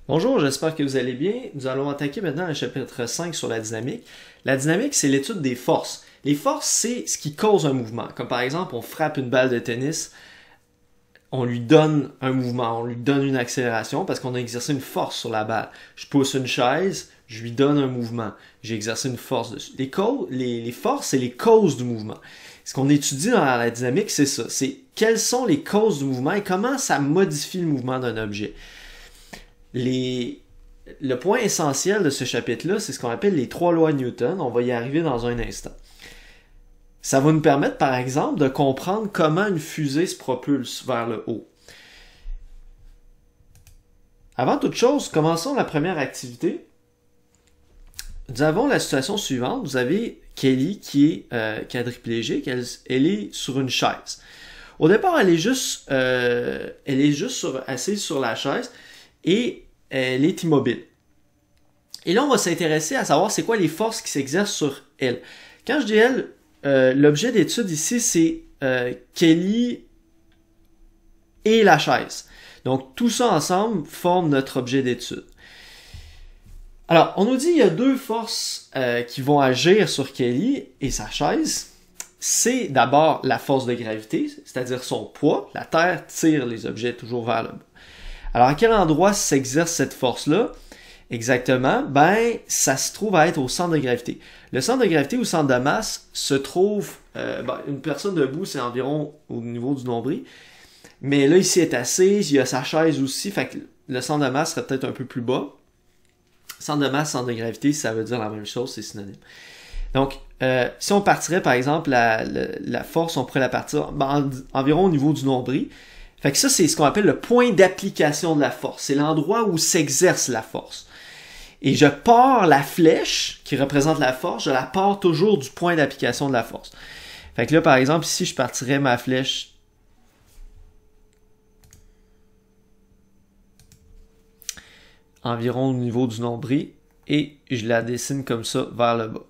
Bonjour, j'espère que vous allez bien. Nous allons attaquer maintenant le chapitre 5 sur la dynamique. La dynamique, c'est l'étude des forces. Les forces, c'est ce qui cause un mouvement. Comme par exemple, on frappe une balle de tennis, on lui donne un mouvement, on lui donne une accélération parce qu'on a exercé une force sur la balle. Je pousse une chaise, je lui donne un mouvement. J'ai exercé une force dessus. Les forces, c'est les causes du mouvement. Ce qu'on étudie dans la dynamique, c'est ça. C'est quelles sont les causes du mouvement et comment ça modifie le mouvement d'un objet. Le point essentiel de ce chapitre-là, c'est ce qu'on appelle les 3 lois de Newton. On va y arriver dans un instant. Ça va nous permettre, par exemple, de comprendre comment une fusée se propulse vers le haut. Avant toute chose, commençons la première activité. Nous avons la situation suivante. Vous avez Kelly qui est quadriplégique. Elle est sur une chaise. Au départ, elle est juste assise sur la chaise et elle est immobile. Et là, on va s'intéresser à savoir c'est quoi les forces qui s'exercent sur elle. Quand je dis elle, l'objet d'étude ici, c'est Kelly et la chaise. Donc, tout ça ensemble forme notre objet d'étude. Alors, on nous dit qu'il y a 2 forces qui vont agir sur Kelly et sa chaise. C'est d'abord la force de gravité, c'est-à-dire son poids. La Terre tire les objets toujours vers le bas. Alors, à quel endroit s'exerce cette force-là? Exactement, ça se trouve à être au centre de gravité. Le centre de gravité ou centre de masse se trouve, une personne debout, c'est environ au niveau du nombril. Mais là, ici, elle est assise, il y a sa chaise aussi, fait que le centre de masse serait peut-être un peu plus bas. Centre de masse, centre de gravité, ça veut dire la même chose, c'est synonyme. Donc, si on partirait, par exemple, la force, on pourrait la partir environ au niveau du nombril. Fait que ça, c'est ce qu'on appelle le point d'application de la force. C'est l'endroit où s'exerce la force. Et je pars la flèche qui représente la force, je la pars toujours du point d'application de la force. Fait que là, par exemple, ici, je partirais ma flèche environ au niveau du nombril et je la dessine comme ça vers le bas.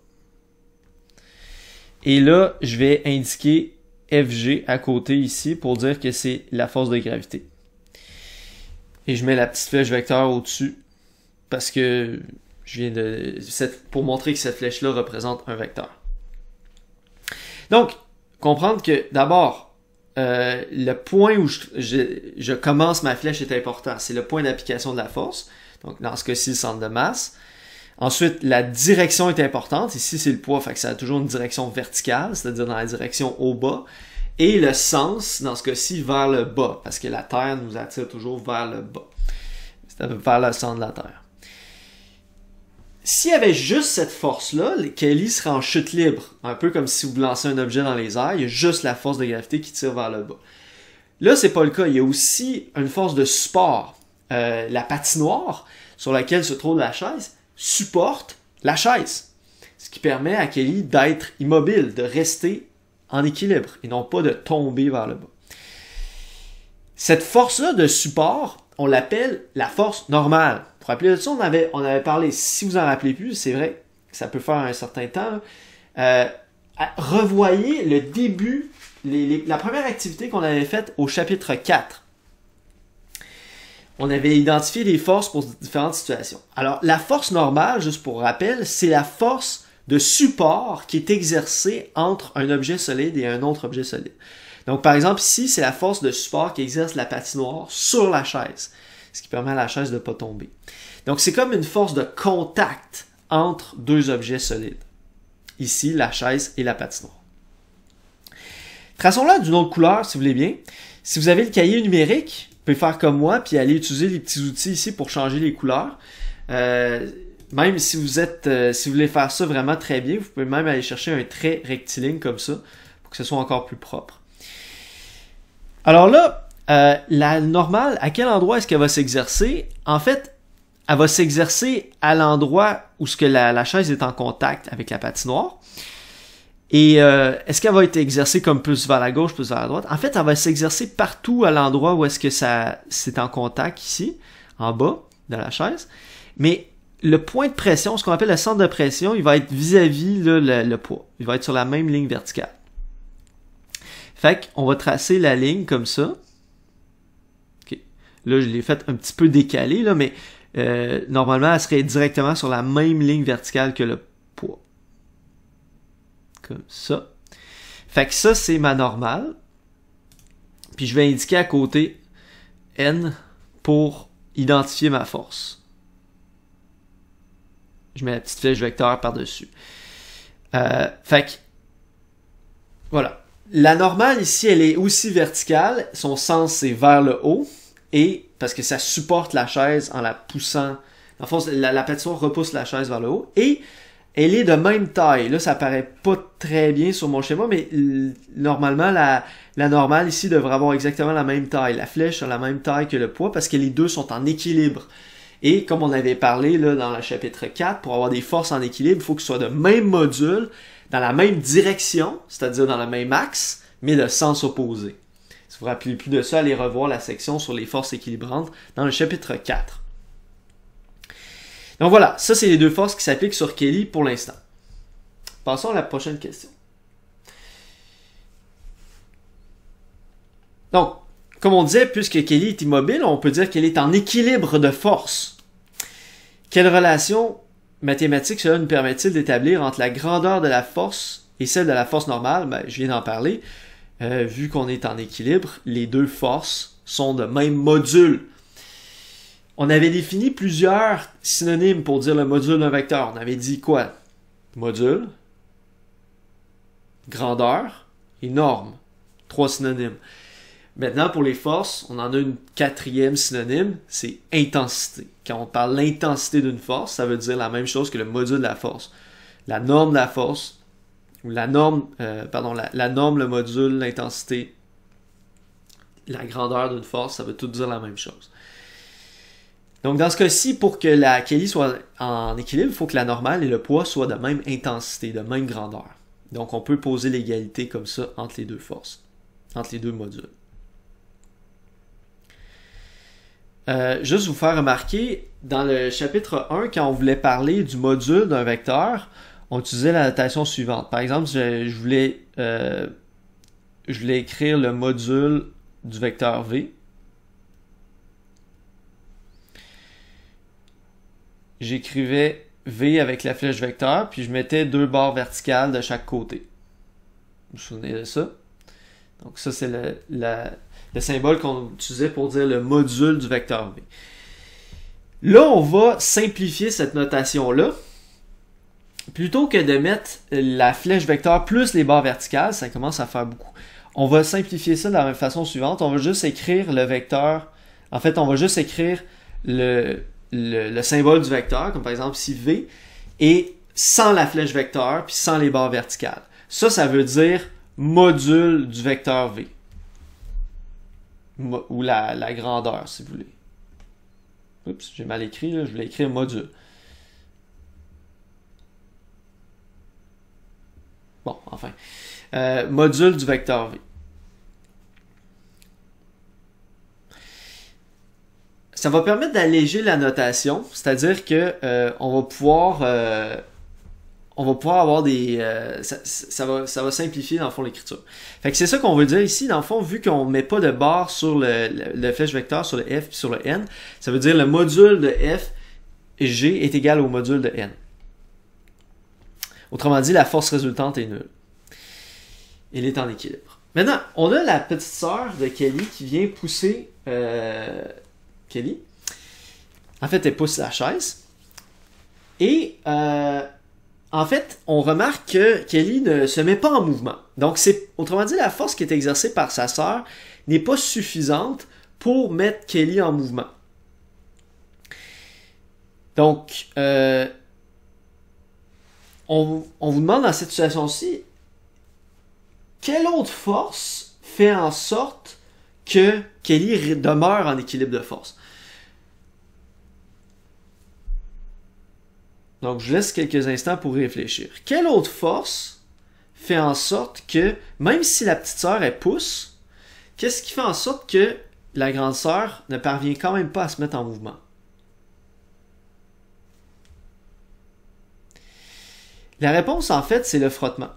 Et là, je vais indiquer FG à côté ici pour dire que c'est la force de gravité. Et je mets la petite flèche vecteur au-dessus parce que je viens pour montrer que cette flèche-là représente un vecteur. Donc, comprendre que d'abord, le point où je commence ma flèche est important. C'est le point d'application de la force. Donc, dans ce cas-ci, le centre de masse. Ensuite, la direction est importante. Ici, c'est le poids, fait que ça a toujours une direction verticale, c'est-à-dire dans la direction au bas. Et le sens, dans ce cas-ci, vers le bas, parce que la Terre nous attire toujours vers le bas. C'est-à-dire vers le centre de la Terre. S'il y avait juste cette force-là, Kelly serait en chute libre. Un peu comme si vous lancez un objet dans les airs, il y a juste la force de gravité qui tire vers le bas. Là, c'est pas le cas. Il y a aussi une force de support. La patinoire sur laquelle se trouve la chaise supporte la chaise. Ce qui permet à Kelly d'être immobile, de rester en équilibre et non pas de tomber vers le bas. Cette force-là de support, on l'appelle la force normale. Pour rappeler de ça, on avait parlé, si vous en rappelez plus, c'est vrai que ça peut faire un certain temps. Revoyez le début, la première activité qu'on avait faite au chapitre 4. On avait identifié les forces pour différentes situations. Alors, la force normale, juste pour rappel, c'est la force de support qui est exercée entre un objet solide et un autre objet solide. Donc, par exemple, ici, c'est la force de support qui exerce la patinoire sur la chaise, ce qui permet à la chaise de ne pas tomber. Donc, c'est comme une force de contact entre 2 objets solides. Ici, la chaise et la patinoire. Traçons-la d'une autre couleur, si vous voulez bien. Si vous avez le cahier numérique, vous pouvez faire comme moi, puis aller utiliser les petits outils ici pour changer les couleurs. Même si si vous voulez faire ça vraiment très bien, vous pouvez même aller chercher un trait rectiligne comme ça, pour que ce soit encore plus propre. Alors là, la normale, à quel endroit est-ce qu'elle va s'exercer? En fait, elle va s'exercer à l'endroit où la chaise est en contact avec la patinoire. Et est-ce qu'elle va être exercée comme plus vers la gauche, plus vers la droite? En fait, elle va s'exercer partout à l'endroit où est-ce que c'est en contact ici, en bas de la chaise. Mais le point de pression, ce qu'on appelle le centre de pression, il va être vis-à-vis le poids. Il va être sur la même ligne verticale. Fait qu'on va tracer la ligne comme ça. Okay. Là, je l'ai fait un petit peu décalé, là, mais normalement, elle serait directement sur la même ligne verticale que le poids. Comme ça. Fait que ça, c'est ma normale. Puis je vais indiquer à côté N pour identifier ma force. Je mets la petite flèche vecteur par-dessus. Fait que, voilà. La normale ici, elle est aussi verticale. Son sens, c'est vers le haut. Et parce que ça supporte la chaise en la poussant. En fait, la patinoire repousse la chaise vers le haut. Et elle est de même taille. Là, ça paraît pas très bien sur mon schéma, mais normalement, la normale ici devrait avoir exactement la même taille. La flèche a la même taille que le poids parce que les deux sont en équilibre. Et comme on avait parlé là, dans le chapitre 4, pour avoir des forces en équilibre, il faut que ce soit de même module, dans la même direction, c'est-à-dire dans le même axe, mais de sens opposé. Si vous vous rappelez plus de ça, allez revoir la section sur les forces équilibrantes dans le chapitre 4. Donc voilà, ça c'est les deux forces qui s'appliquent sur Kelly pour l'instant. Passons à la prochaine question. Donc, comme on disait, puisque Kelly est immobile, on peut dire qu'elle est en équilibre de force. Quelle relation mathématique cela nous permet-il d'établir entre la grandeur de la force et celle de la force normale? Ben, je viens d'en parler. Vu qu'on est en équilibre, les deux forces sont de même module. On avait défini plusieurs synonymes pour dire le module d'un vecteur. On avait dit quoi? Module, grandeur et norme. 3 synonymes. Maintenant, pour les forces, on en a une 4e synonyme, c'est intensité. Quand on parle de l'intensité d'une force, ça veut dire la même chose que le module de la force. La norme de la force, ou la norme, la norme, le module, l'intensité, la grandeur d'une force, ça veut tout dire la même chose. Donc, dans ce cas-ci, pour que la Kelly soit en équilibre, il faut que la normale et le poids soient de même intensité, de même grandeur. Donc, on peut poser l'égalité comme ça entre les deux forces, entre les deux modules. Juste vous faire remarquer, dans le chapitre 1, quand on voulait parler du module d'un vecteur, on utilisait la notation suivante. Par exemple, je voulais écrire le module du vecteur V. J'écrivais V avec la flèche vecteur, puis je mettais 2 barres verticales de chaque côté. Vous vous souvenez de ça? Donc ça, c'est le symbole qu'on utilisait pour dire le module du vecteur V. Là, on va simplifier cette notation-là. Plutôt que de mettre la flèche vecteur plus les barres verticales, ça commence à faire beaucoup. On va simplifier ça de la même façon suivante. On va juste écrire le vecteur. En fait, on va juste écrire le symbole du vecteur, comme par exemple ici V, et sans la flèche vecteur, puis sans les barres verticales. Ça veut dire module du vecteur V. Ou la grandeur, si vous voulez. Oups, j'ai mal écrit, là, je voulais écrire module. Bon, enfin. Module du vecteur V. Ça va permettre d'alléger la notation, c'est-à-dire que on va pouvoir avoir des... ça va simplifier, dans le fond, l'écriture. Fait que c'est ça qu'on veut dire ici. Dans le fond, vu qu'on ne met pas de barre sur le flèche vecteur, sur le F et sur le N, ça veut dire le module de F, G, est égal au module de N. Autrement dit, la force résultante est nulle. Elle est en équilibre. Maintenant, on a la petite sœur de Kelly qui vient pousser Kelly. En fait, elle pousse la chaise. Et... en fait, on remarque que Kelly ne se met pas en mouvement. Donc, autrement dit, la force qui est exercée par sa sœur n'est pas suffisante pour mettre Kelly en mouvement. Donc, on vous demande dans cette situation-ci, quelle autre force fait en sorte que Kelly demeure en équilibre de force? Donc, je laisse quelques instants pour réfléchir. Quelle autre force fait en sorte que, même si la petite sœur, elle pousse, qu'est-ce qui fait en sorte que la grande sœur ne parvient quand même pas à se mettre en mouvement? La réponse, en fait, c'est le frottement.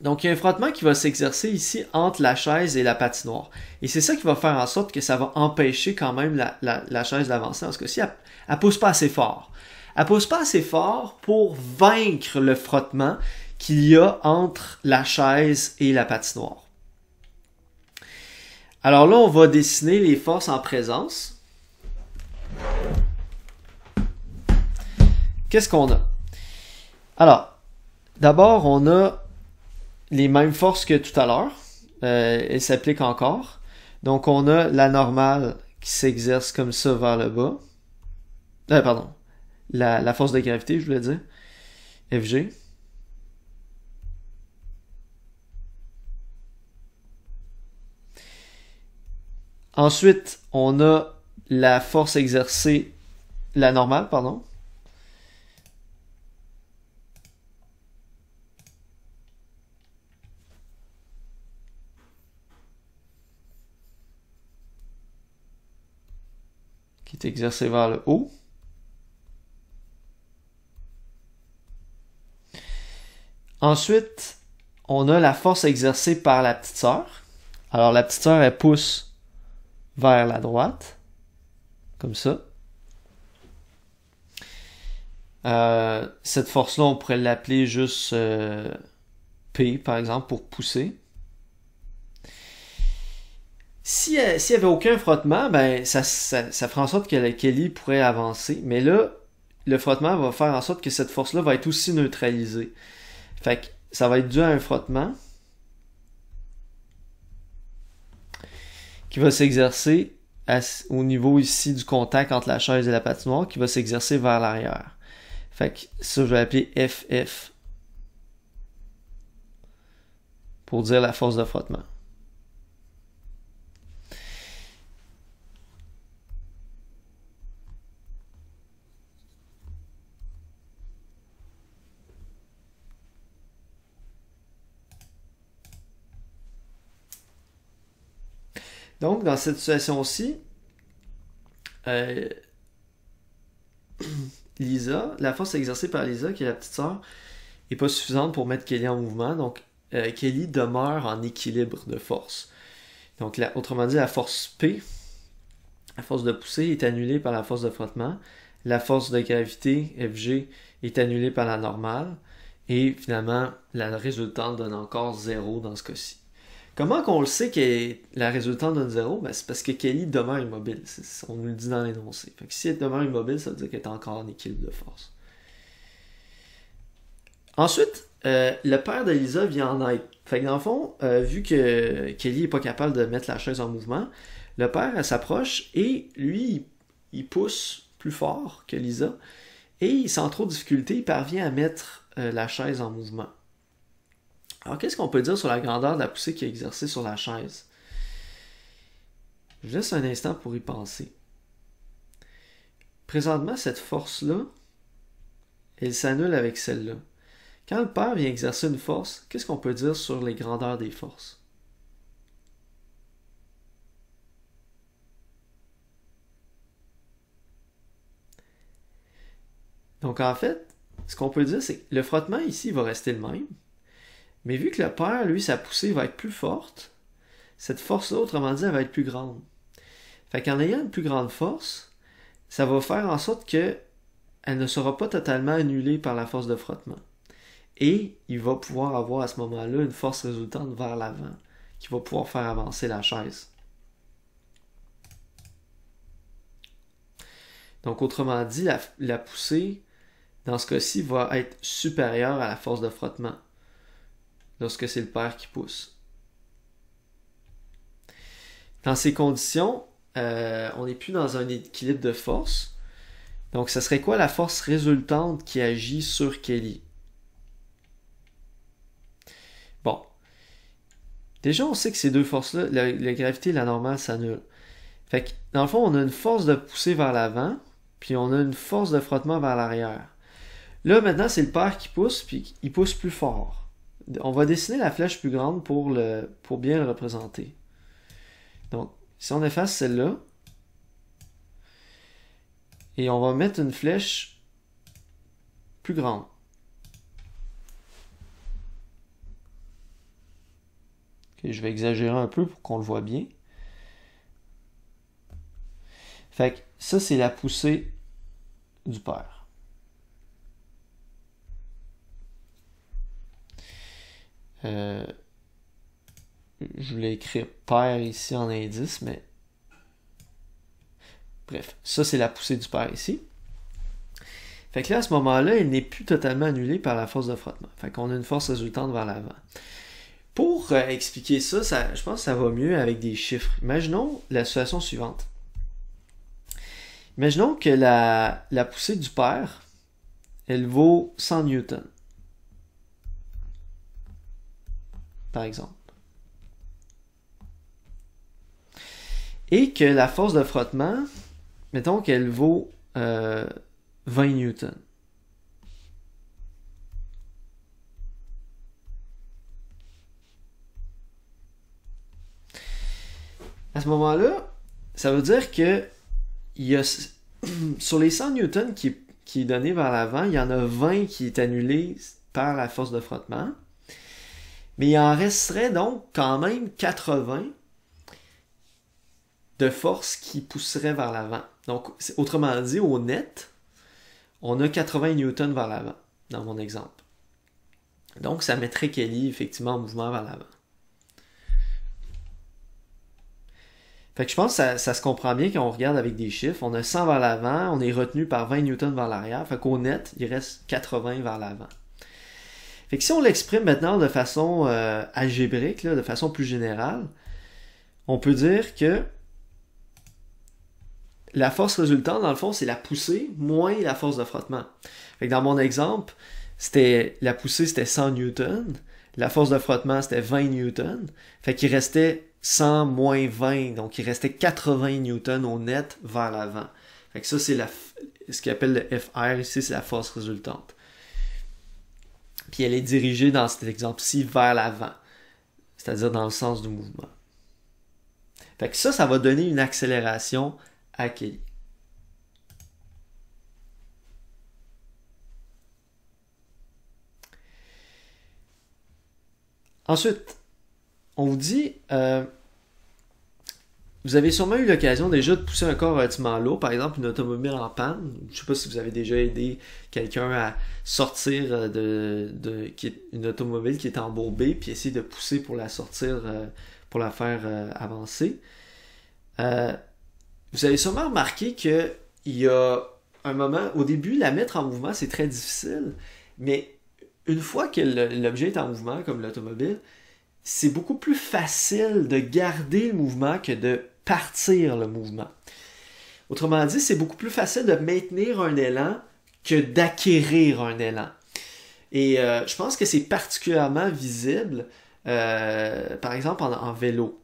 Donc, il y a un frottement qui va s'exercer ici entre la chaise et la patinoire. Et c'est ça qui va faire en sorte que ça va empêcher quand même la chaise d'avancer. Parce que si elle ne pousse pas assez fort. Elle ne pousse pas assez fort pour vaincre le frottement qu'il y a entre la chaise et la patinoire. Alors là, on va dessiner les forces en présence. Qu'est-ce qu'on a? Alors, d'abord, on a les mêmes forces que tout à l'heure. Elles s'appliquent encore. Donc, on a la normale qui s'exerce comme ça vers le bas. Pardon. La force de gravité, je voulais dire. Fg. Ensuite, on a la force exercée, la normale, pardon. Qui est exercée vers le haut. Ensuite, on a la force exercée par la petite sœur. Alors, la petite sœur, elle pousse vers la droite, comme ça. Cette force-là, on pourrait l'appeler juste P, par exemple, pour pousser. S'il n'y avait aucun frottement, ben ça ferait en sorte que la Kelly pourrait avancer. Mais là, le frottement va faire en sorte que cette force-là va être aussi neutralisée. Fait que ça va être dû à un frottement qui va s'exercer au niveau ici du contact entre la chaise et la patinoire, qui va s'exercer vers l'arrière. Fait que ça, je vais appeler FF pour dire la force de frottement. Donc, dans cette situation-ci, Lisa, la force exercée par Lisa, qui est la petite sœur, n'est pas suffisante pour mettre Kelly en mouvement. Donc, Kelly demeure en équilibre de force. Donc, autrement dit, la force P, la force de poussée, est annulée par la force de frottement. La force de gravité, Fg, est annulée par la normale. Et finalement, la résultante donne encore 0 dans ce cas-ci. Comment qu'on le sait que la résultante donne 0? Ben, c'est parce que Kelly demeure immobile. On nous le dit dans l'énoncé. Fait que si elle demeure immobile, ça veut dire qu'elle est encore en équilibre de force. Ensuite, le père de Lisa vient en aide. Fait que dans le fond, vu que Kelly n'est pas capable de mettre la chaise en mouvement, le père s'approche et lui, il pousse plus fort que Lisa. Et sans trop de difficulté, il parvient à mettre la chaise en mouvement. Alors, qu'est-ce qu'on peut dire sur la grandeur de la poussée qui est exercée sur la chaise? Je vous laisse un instant pour y penser. Présentement, cette force-là, elle s'annule avec celle-là. Quand le père vient exercer une force, qu'est-ce qu'on peut dire sur les grandeurs des forces? Donc, en fait, ce qu'on peut dire, c'est que le frottement ici va rester le même. Mais vu que le père, lui, sa poussée va être plus forte, cette force-là, autrement dit, elle va être plus grande. Fait qu'en ayant une plus grande force, ça va faire en sorte que elle ne sera pas totalement annulée par la force de frottement. Et il va pouvoir avoir à ce moment-là une force résultante vers l'avant qui va pouvoir faire avancer la chaise. Donc, autrement dit, la poussée, dans ce cas-ci, va être supérieure à la force de frottement lorsque c'est le père qui pousse. Dans ces conditions, on n'est plus dans un équilibre de force. Donc, ce serait quoi la force résultante qui agit sur Kelly? Bon. Déjà, on sait que ces deux forces-là, la gravité et la normale s'annulent. Fait que, dans le fond, on a une force de poussée vers l'avant, puis on a une force de frottement vers l'arrière. Là, maintenant, c'est le père qui pousse, puis il pousse plus fort. On va dessiner la flèche plus grande pour bien le représenter. Donc, si on efface celle-là, et on va mettre une flèche plus grande. Okay, je vais exagérer un peu pour qu'on le voit bien. Fait que ça, c'est la poussée du père. Je voulais écrire père ici en indice, mais... Bref, ça, c'est la poussée du père ici. Fait que là, à ce moment-là, elle n'est plus totalement annulée par la force de frottement. Fait qu'on a une force résultante vers l'avant. Pour expliquer ça, je pense que ça va mieux avec des chiffres. Imaginons la situation suivante. Imaginons que la poussée du père, elle vaut 100 newtons. Par exemple. Et que la force de frottement, mettons qu'elle vaut 20 newtons. À ce moment-là, ça veut dire que il y a, sur les 100 newtons qui est donné vers l'avant, il y en a 20 qui est annulé par la force de frottement. Mais il en resterait donc quand même 80 de force qui pousserait vers l'avant. Donc, autrement dit, au net, on a 80 newtons vers l'avant, dans mon exemple. Donc, ça mettrait Kelly effectivement en mouvement vers l'avant. Fait que je pense que ça se comprend bien quand on regarde avec des chiffres. On a 100 vers l'avant, on est retenu par 20 newtons vers l'arrière. Fait qu'au net, il reste 80 vers l'avant. Fait que si on l'exprime maintenant de façon algébrique, là, de façon plus générale, on peut dire que la force résultante, dans le fond, c'est la poussée moins la force de frottement. Fait que dans mon exemple, la poussée, c'était 100 newtons. La force de frottement, c'était 20 newtons. Fait qu'il restait 100 moins 20. Donc, il restait 80 newtons au net vers l'avant. Fait que ça, c'est ce qu'on appelle le FR. Ici, c'est la force résultante. Puis elle est dirigée dans cet exemple-ci vers l'avant. C'est-à-dire dans le sens du mouvement. Fait que ça va donner une accélération à Kelly. Ensuite, on vous dit, vous avez sûrement eu l'occasion déjà de pousser un corps relativement lourd, par exemple une automobile en panne. Je ne sais pas si vous avez déjà aidé quelqu'un à sortir une automobile qui est embourbée, puis essayer de pousser pour la sortir, pour la faire avancer. Vous avez sûrement remarqué qu'il y a un moment, au début, la mettre en mouvement, c'est très difficile, mais une fois que l'objet est en mouvement, comme l'automobile, c'est beaucoup plus facile de garder le mouvement que de partir le mouvement. Autrement dit, c'est beaucoup plus facile de maintenir un élan que d'acquérir un élan. Et je pense que c'est particulièrement visible, par exemple, en vélo.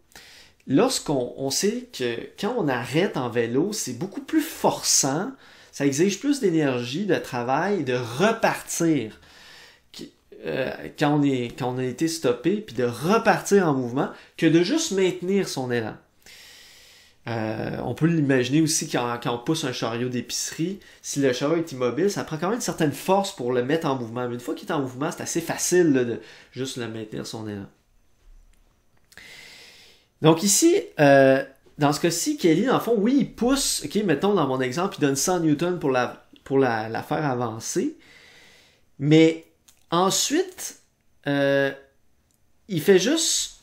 Lorsqu'on sait que quand on arrête en vélo, c'est beaucoup plus forçant, ça exige plus d'énergie, de travail, de repartir quand on a été stoppé, puis de repartir en mouvement, que de juste maintenir son élan. On peut l'imaginer aussi quand on pousse un chariot d'épicerie, si le chariot est immobile, ça prend quand même une certaine force pour le mettre en mouvement. Mais une fois qu'il est en mouvement, c'est assez facile là, de juste le maintenir son élan. Donc ici, dans ce cas-ci, Kelly, dans le fond, oui, il pousse, ok, mettons dans mon exemple, il donne 100 newtons pour la faire avancer, mais ensuite, il fait juste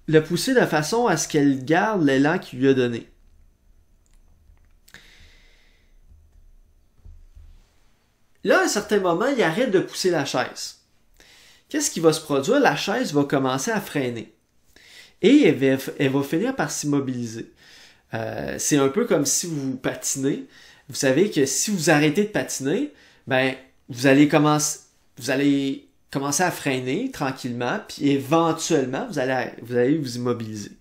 le pousser de façon à ce qu'elle garde l'élan qu'il lui a donné. Là, à un certain moment, il arrête de pousser la chaise. Qu'est-ce qui va se produire? La chaise va commencer à freiner. Et elle va finir par s'immobiliser. C'est un peu comme si vous patinez. Vous savez que si vous arrêtez de patiner, ben, vous allez commencer à freiner tranquillement, puis éventuellement, vous allez vous immobiliser.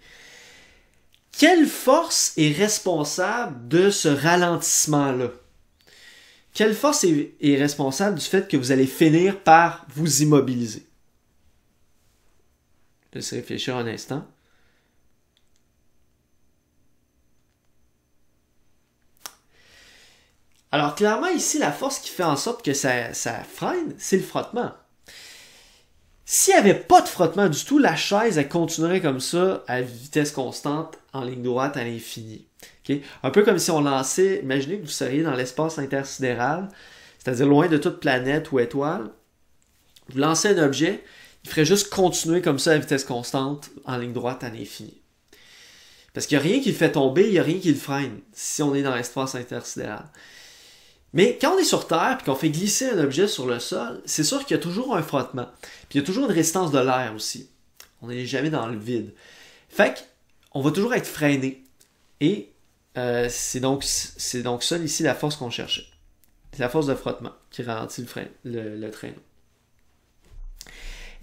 Quelle force est responsable de ce ralentissement-là? Quelle force est responsable du fait que vous allez finir par vous immobiliser? Laissez réfléchir un instant. Alors clairement ici, la force qui fait en sorte que ça freine, c'est le frottement. S'il n'y avait pas de frottement du tout, la chaise, elle continuerait comme ça, à vitesse constante, en ligne droite à l'infini. Okay? Un peu comme si on lançait, imaginez que vous seriez dans l'espace intersidéral, c'est-à-dire loin de toute planète ou étoile. Vous lancez un objet, il ferait juste continuer comme ça à vitesse constante, en ligne droite à l'infini. Parce qu'il n'y a rien qui le fait tomber, il n'y a rien qui le freine, si on est dans l'espace intersidéral. Mais quand on est sur Terre et qu'on fait glisser un objet sur le sol, c'est sûr qu'il y a toujours un frottement. Puis il y a toujours une résistance de l'air aussi. On n'est jamais dans le vide. Fait qu'on va toujours être freiné. Et c'est donc ça ici la force qu'on cherchait. C'est la force de frottement qui ralentit le traîneau.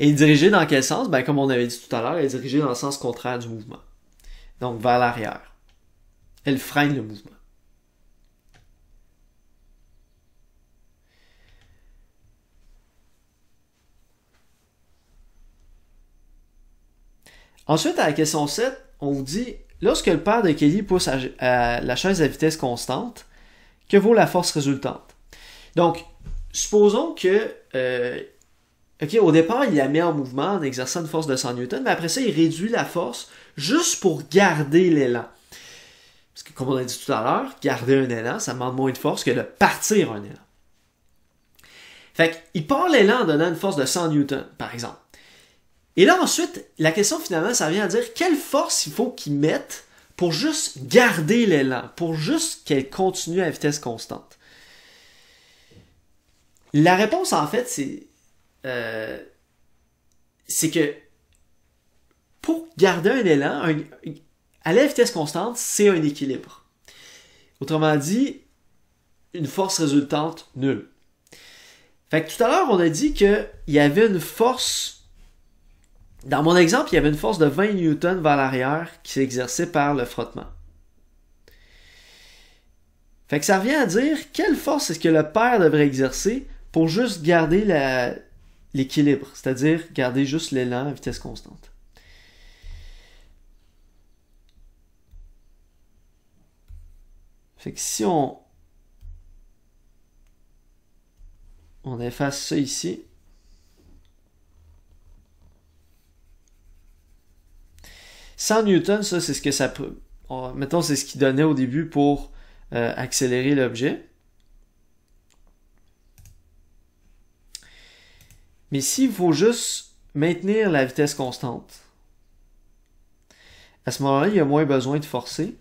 Et dirigé dans quel sens? Ben, comme on avait dit tout à l'heure, elle est dirigée dans le sens contraire du mouvement. Donc vers l'arrière. Elle freine le mouvement. Ensuite, à la question 7, on vous dit, lorsque le père de Kelly pousse la chaise à vitesse constante, que vaut la force résultante? Donc, supposons que, au départ, il la met en mouvement en exerçant une force de 100 Newton, mais après ça, il réduit la force juste pour garder l'élan. Parce que, comme on a dit tout à l'heure, garder un élan, ça demande moins de force que de partir un élan. Fait qu'il part l'élan en donnant une force de 100 Newton, par exemple. Et là, ensuite, la question finalement, ça vient à dire quelle force il faut qu'il mette pour juste garder l'élan, pour juste qu'elle continue à vitesse constante. La réponse, en fait, c'est que pour garder un élan, aller à vitesse constante, c'est un équilibre. Autrement dit, une force résultante nulle. Fait que tout à l'heure, on a dit qu'il y avait une force. Dans mon exemple, il y avait une force de 20 newtons vers l'arrière qui s'exerçait par le frottement. Fait que ça revient à dire quelle force est-ce que le père devrait exercer pour juste garder l'équilibre, c'est-à-dire garder juste l'élan à vitesse constante. Fait que si on efface ça ici, 100 newtons, ça c'est ce que ça peut. Mettons, c'est ce qu'il donnait au début pour accélérer l'objet. Mais s'il faut juste maintenir la vitesse constante, à ce moment-là, il a moins besoin de forcer.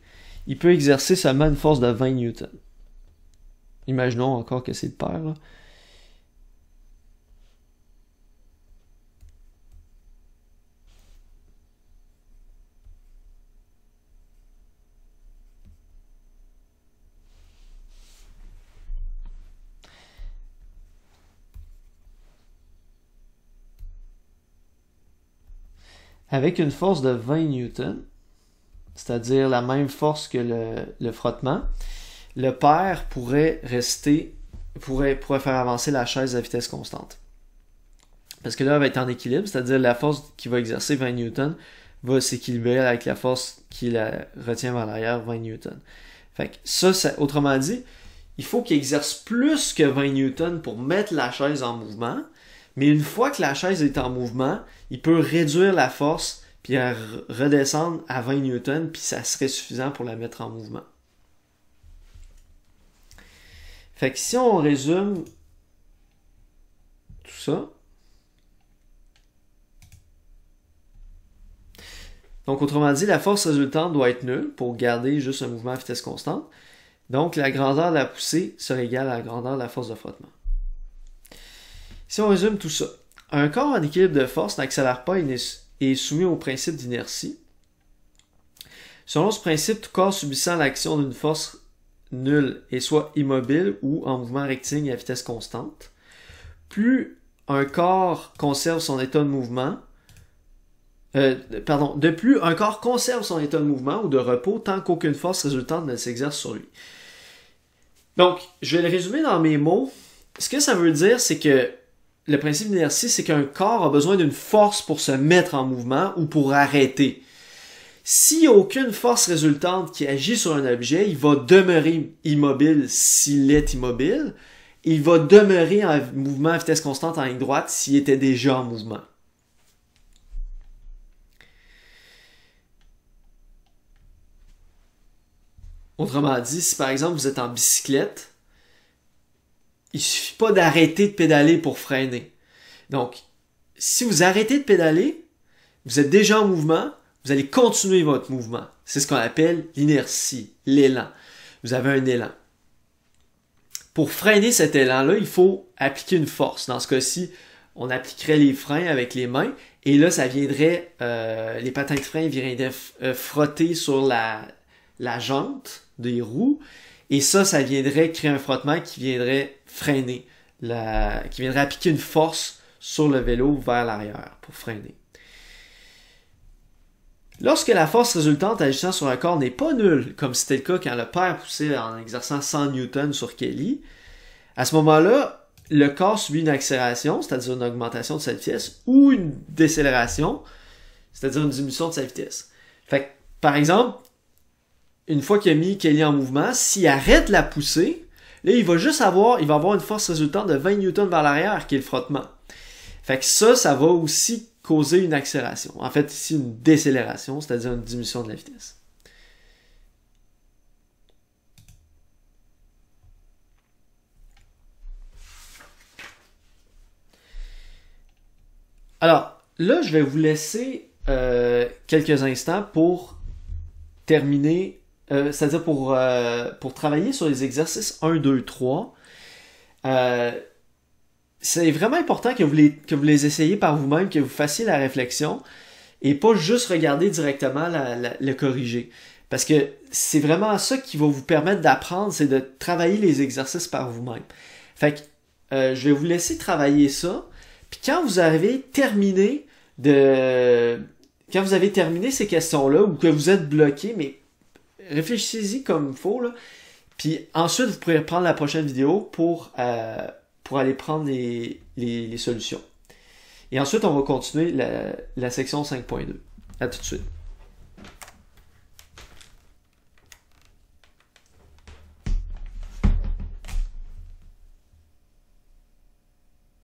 Il peut exercer seulement une force de 20 newtons. Imaginons encore que c'est le père, là. Avec une force de 20 newtons, c'est-à-dire la même force que le frottement, le père pourrait faire avancer la chaise à vitesse constante. Parce que là, elle va être en équilibre, c'est-à-dire la force qui va exercer 20 newtons va s'équilibrer avec la force qui la retient vers l'arrière, 20 newtons. Fait que ça, autrement dit, il faut qu'il exerce plus que 20 newtons pour mettre la chaise en mouvement, mais une fois que la chaise est en mouvement, il peut réduire la force puis redescendre à 20 newtons, puis ça serait suffisant pour la mettre en mouvement. Fait que si on résume tout ça, donc autrement dit, la force résultante doit être nulle pour garder juste un mouvement à vitesse constante. Donc la grandeur de la poussée serait égale à la grandeur de la force de frottement. Si on résume tout ça, un corps en équilibre de force n'accélère pas et est soumis au principe d'inertie. Selon ce principe, tout corps subissant l'action d'une force nulle est soit immobile ou en mouvement rectiligne à vitesse constante. Plus un corps conserve son état de mouvement, de plus, un corps conserve son état de mouvement ou de repos tant qu'aucune force résultante ne s'exerce sur lui. Donc, je vais le résumer dans mes mots. Ce que ça veut dire, c'est que le principe d'inertie, c'est qu'un corps a besoin d'une force pour se mettre en mouvement ou pour arrêter. S'il n'y a aucune force résultante qui agit sur un objet, il va demeurer immobile s'il est immobile. Il va demeurer en mouvement à vitesse constante en ligne droite s'il était déjà en mouvement. Autrement dit, si par exemple vous êtes en bicyclette, il suffit pas d'arrêter de pédaler pour freiner. Donc, si vous arrêtez de pédaler, vous êtes déjà en mouvement, vous allez continuer votre mouvement. C'est ce qu'on appelle l'inertie, l'élan. Vous avez un élan. Pour freiner cet élan-là, il faut appliquer une force. Dans ce cas-ci, on appliquerait les freins avec les mains et là, ça viendrait, les patins de frein viendraient frotter sur la jante des roues et ça viendrait créer un frottement qui viendrait freiner, qui viendrait appliquer une force sur le vélo vers l'arrière pour freiner. Lorsque la force résultante agissant sur un corps n'est pas nulle, comme c'était le cas quand le père poussait en exerçant 100 Newton sur Kelly, à ce moment-là, le corps subit une accélération, c'est-à-dire une augmentation de sa vitesse, ou une décélération, c'est-à-dire une diminution de sa vitesse. Fait que, par exemple, une fois qu'il a mis Kelly en mouvement, s'il arrête la poussée, là, il va avoir une force résultante de 20 Newton vers l'arrière, qui est le frottement. Fait que ça va aussi causer une accélération. En fait, ici, une décélération, c'est-à-dire une diminution de la vitesse. Alors, là, je vais vous laisser quelques instants pour terminer, c'est-à-dire pour travailler sur les exercices 1, 2, 3. C'est vraiment important que vous les essayiez par vous-même, que vous fassiez la réflexion et pas juste regarder directement le corriger. Parce que c'est vraiment ça qui va vous permettre d'apprendre, c'est de travailler les exercices par vous-même. Fait que je vais vous laisser travailler ça. Puis quand vous avez terminé ces questions-là ou que vous êtes bloqué, mais réfléchissez-y comme il faut, là. Puis ensuite, vous pourrez prendre la prochaine vidéo pour aller prendre les solutions. Et ensuite, on va continuer la section 5.2. À tout de suite.